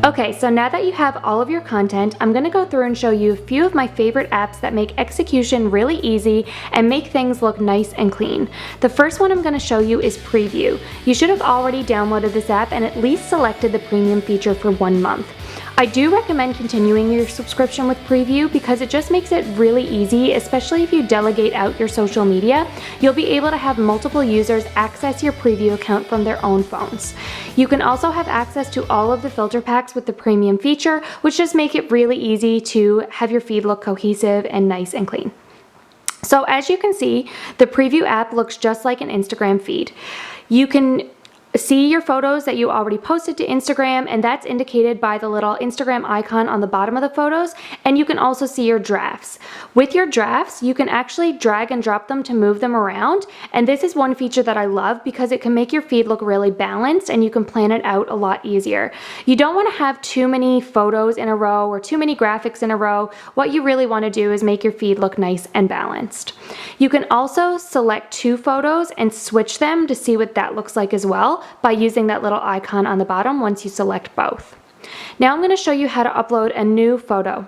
Okay, so now that you have all of your content, I'm going to go through and show you a few of my favorite apps that make execution really easy and make things look nice and clean. The first one I'm going to show you is Preview. You should have already downloaded this app and at least selected the premium feature for 1 month. I do recommend continuing your subscription with Preview because it just makes it really easy, especially if you delegate out your social media. You'll be able to have multiple users access your Preview account from their own phones. You can also have access to all of the filter packs with the premium feature, which just make it really easy to have your feed look cohesive and nice and clean. So as you can see, the Preview app looks just like an Instagram feed. You can see your photos that you already posted to Instagram, and that's indicated by the little Instagram icon on the bottom of the photos, and you can also see your drafts. With your drafts, you can actually drag and drop them to move them around, and this is one feature that I love because it can make your feed look really balanced and you can plan it out a lot easier. You don't want to have too many photos in a row or too many graphics in a row. What you really want to do is make your feed look nice and balanced. You can also select 2 photos and switch them to see what that looks like as well, by using that little icon on the bottom once you select both. Now I'm going to show you how to upload a new photo.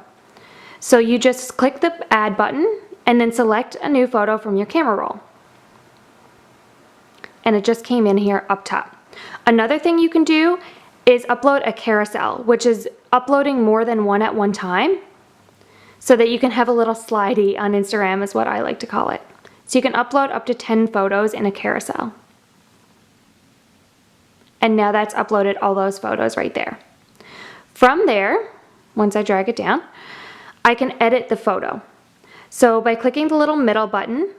So you just click the add button and then select a new photo from your camera roll. And it just came in here up top. Another thing you can do is upload a carousel, which is uploading more than one at one time so that you can have a little slidey on Instagram is what I like to call it. So you can upload up to 10 photos in a carousel. And now that's uploaded all those photos right there. From there, once I drag it down, I can edit the photo. So by clicking the little middle button,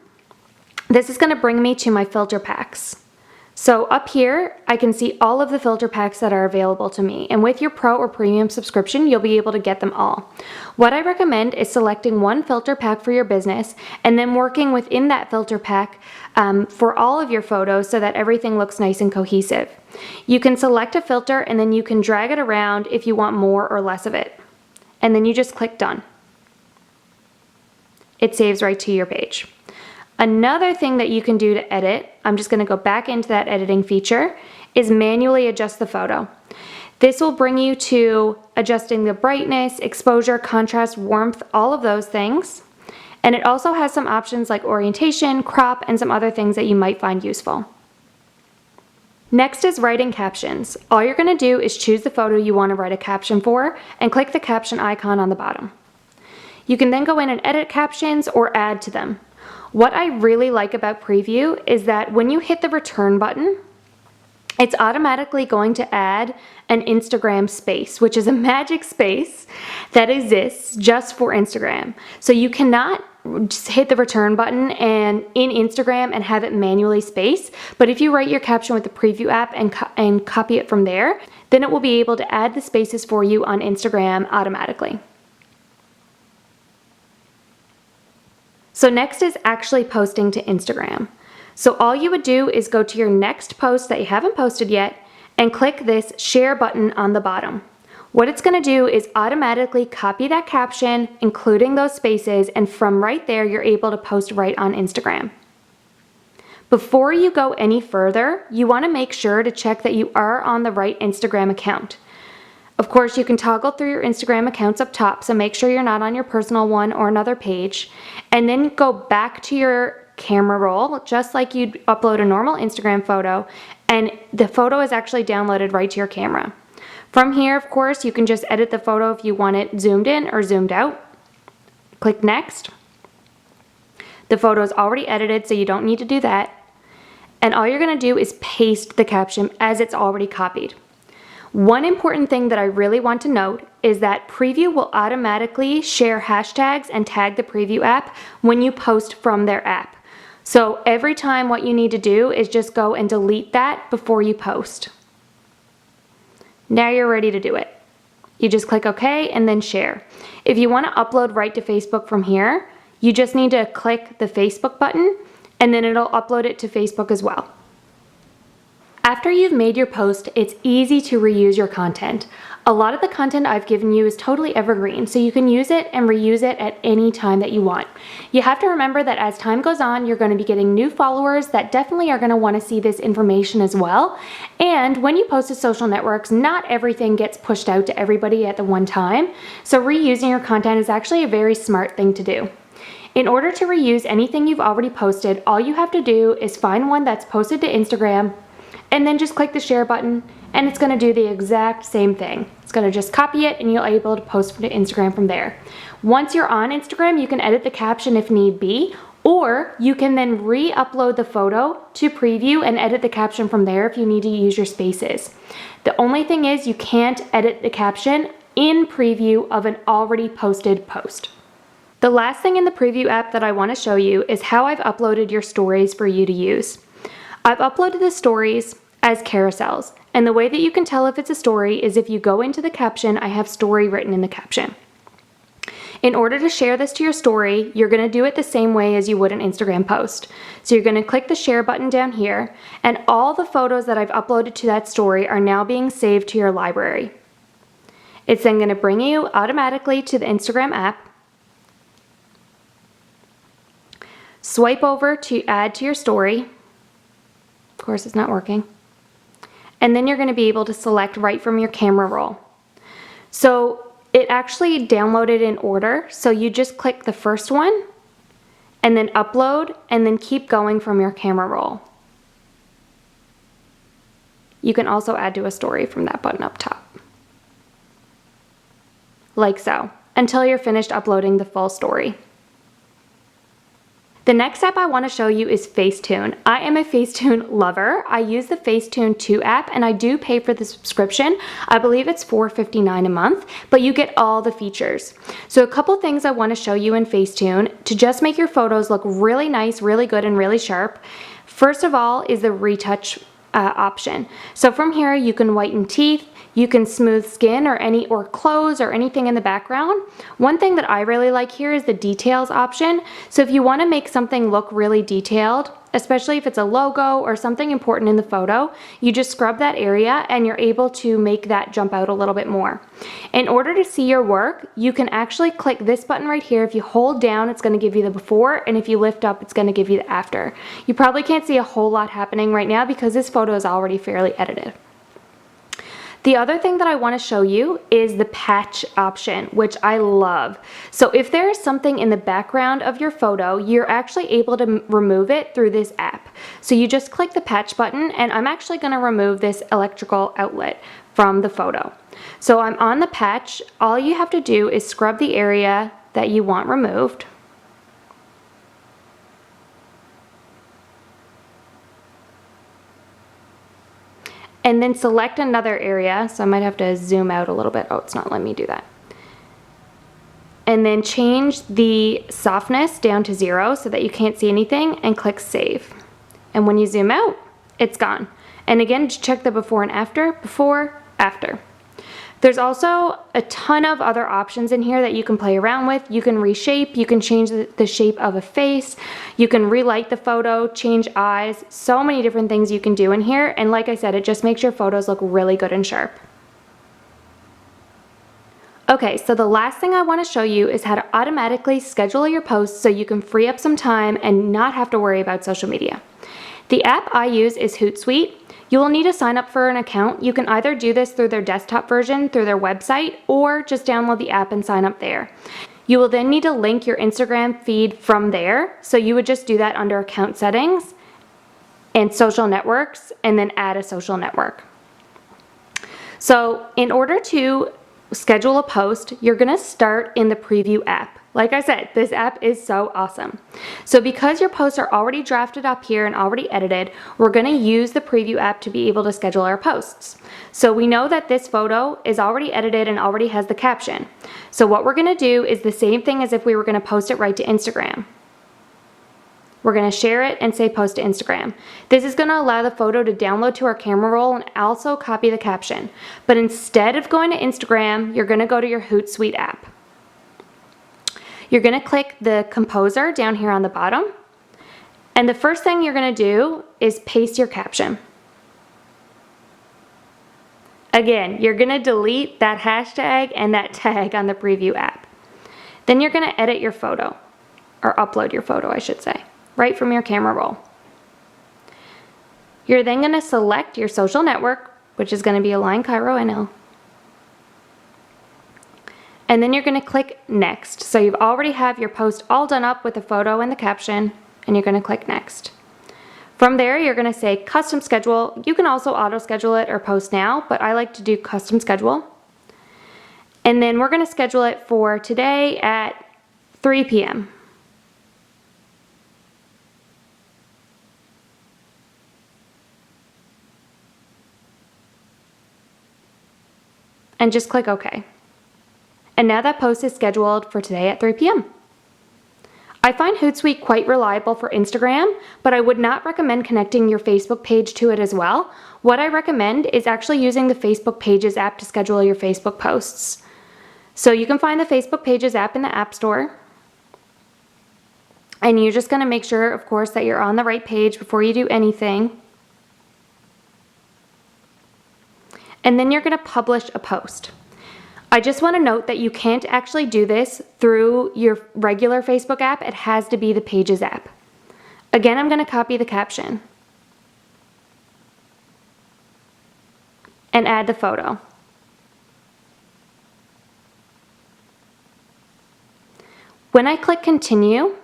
this is going to bring me to my filter packs. So up here, I can see all of the filter packs that are available to me. And with your Pro or Premium subscription, you'll be able to get them all. What I recommend is selecting one filter pack for your business and then working within that filter pack for all of your photos so that everything looks nice and cohesive. You can select a filter and then you can drag it around if you want more or less of it. And then you just click done. It saves right to your page. Another thing that you can do to edit, I'm just going to go back into that editing feature, is manually adjust the photo. This will bring you to adjusting the brightness, exposure, contrast, warmth, all of those things. And it also has some options like orientation, crop, and some other things that you might find useful. Next is writing captions. All you're going to do is choose the photo you want to write a caption for and click the caption icon on the bottom. You can then go in and edit captions or add to them. What I really like about Preview is that when you hit the return button, it's automatically going to add an Instagram space, which is a magic space that exists just for Instagram. So you cannot just hit the return button and in Instagram and have it manually space. But if you write your caption with the Preview app and copy it from there, then it will be able to add the spaces for you on Instagram automatically. So next is actually posting to Instagram. So all you would do is go to your next post that you haven't posted yet and click this share button on the bottom. What it's going to do is automatically copy that caption, including those spaces, and from right there you're able to post right on Instagram. Before you go any further, you want to make sure to check that you are on the right Instagram account. Of course, you can toggle through your Instagram accounts up top, so make sure you're not on your personal one or another page, and then go back to your camera roll, just like you'd upload a normal Instagram photo, and the photo is actually downloaded right to your camera. From here, of course, you can just edit the photo if you want it zoomed in or zoomed out. Click next. The photo is already edited, so you don't need to do that. And all you're going to do is paste the caption as it's already copied. One important thing that I really want to note is that Preview will automatically share hashtags and tag the Preview app when you post from their app. So every time what you need to do is just go and delete that before you post. Now you're ready to do it. You just click OK and then share. If you want to upload right to Facebook from here, you just need to click the Facebook button and then it'll upload it to Facebook as well. After you've made your post, it's easy to reuse your content. A lot of the content I've given you is totally evergreen, so you can use it and reuse it at any time that you want. You have to remember that as time goes on, you're going to be getting new followers that definitely are going to want to see this information as well. And when you post to social networks, not everything gets pushed out to everybody at the one time, so reusing your content is actually a very smart thing to do. In order to reuse anything you've already posted, all you have to do is find one that's posted to Instagram, and then just click the share button, and it's going to do the exact same thing. It's going to just copy it, and you'll be able to post to Instagram from there. Once you're on Instagram, you can edit the caption if need be, or you can then re-upload the photo to preview and edit the caption from there if you need to use your spaces. The only thing is you can't edit the caption in preview of an already posted post. The last thing in the preview app that I want to show you is how I've uploaded your stories for you to use. I've uploaded the stories as carousels, and the way that you can tell if it's a story is if you go into the caption, I have story written in the caption. In order to share this to your story, you're going to do it the same way as you would an Instagram post. So you're going to click the share button down here, and all the photos that I've uploaded to that story are now being saved to your library. It's then going to bring you automatically to the Instagram app. Swipe over to add to your story. Of course, it's not working. And then you're going to be able to select right from your camera roll. So it actually downloaded in order. So you just click the first one and then upload and then keep going from your camera roll. You can also add to a story from that button up top. Like so, until you're finished uploading the full story. The next app I want to show you is Facetune. I am a Facetune lover. I use the Facetune 2 app, and I do pay for the subscription. I believe it's $4.59 a month, but you get all the features. So a couple things I want to show you in Facetune to just make your photos look really nice, really good, and really sharp. First of all is the Retouch option. So from here you can whiten teeth, you can smooth skin or clothes or anything in the background. One thing that I really like here is the details option. So if you want to make something look really detailed, especially if it's a logo or something important in the photo, you just scrub that area and you're able to make that jump out a little bit more. In order to see your work, you can actually click this button right here. If you hold down, it's going to give you the before, and if you lift up, it's going to give you the after. You probably can't see a whole lot happening right now because this photo is already fairly edited. The other thing that I want to show you is the patch option, which I love. So if there is something in the background of your photo, you're actually able to remove it through this app. So you just click the patch button, and I'm actually going to remove this electrical outlet from the photo. So I'm on the patch. All you have to do is scrub the area that you want removed. And then select another area. So I might have to zoom out a little bit. Oh, it's not letting me do that. And then change the softness down to 0 so that you can't see anything, and click save. And when you zoom out, it's gone. And again, just check the before and after, before, after. There's also a ton of other options in here that you can play around with. You can reshape, you can change the shape of a face, you can relight the photo, change eyes, so many different things you can do in here. And like I said, it just makes your photos look really good and sharp. Okay, so the last thing I want to show you is how to automatically schedule your posts so you can free up some time and not have to worry about social media. The app I use is Hootsuite. You will need to sign up for an account. You can either do this through their desktop version, through their website, or just download the app and sign up there. You will then need to link your Instagram feed from there. So you would just do that under account settings and social networks, and then add a social network. So in order to schedule a post, you're gonna start in the preview app. Like I said, this app is so awesome. So because your posts are already drafted up here and already edited, we're gonna use the preview app to be able to schedule our posts. So we know that this photo is already edited and already has the caption. So what we're gonna do is the same thing as if we were gonna post it right to Instagram. We're gonna share it and say post to Instagram. This is gonna allow the photo to download to our camera roll and also copy the caption. But instead of going to Instagram, you're gonna go to your Hootsuite app. You're gonna click the composer down here on the bottom, and the first thing you're gonna do is paste your caption. Again, you're gonna delete that hashtag and that tag on the preview app. Then you're gonna edit your photo, or upload your photo, I should say, right from your camera roll. You're then gonna select your social network, which is gonna be Align Cairo, I know. And then you're gonna click Next. So you've already have your post all done up with the photo and the caption, and you're gonna click Next. From there, you're gonna say Custom Schedule. You can also auto schedule it or post now, but I like to do Custom Schedule. And then we're gonna schedule it for today at 3 p.m. And just click OK. And now that post is scheduled for today at 3 p.m. I find Hootsuite quite reliable for Instagram, but I would not recommend connecting your Facebook page to it as well. What I recommend is actually using the Facebook Pages app to schedule your Facebook posts. So you can find the Facebook Pages app in the App Store. And you're just going to make sure, of course, that you're on the right page before you do anything. And then you're going to publish a post. I just want to note that you can't actually do this through your regular Facebook app. It has to be the Pages app. Again, I'm going to copy the caption and add the photo. When I click Continue,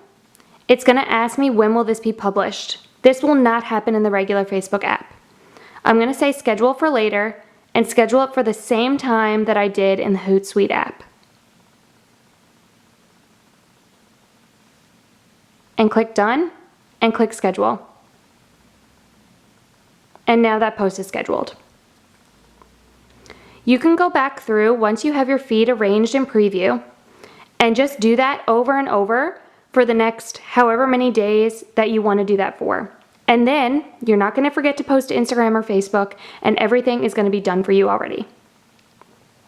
it's going to ask me when will this be published. This will not happen in the regular Facebook app. I'm going to say Schedule for later, and schedule it for the same time that I did in the Hootsuite app. And click Done, and click Schedule. And now that post is scheduled. You can go back through once you have your feed arranged in preview, and just do that over and over for the next however many days that you want to do that for. And then you're not going to forget to post to Instagram or Facebook, and everything is going to be done for you already.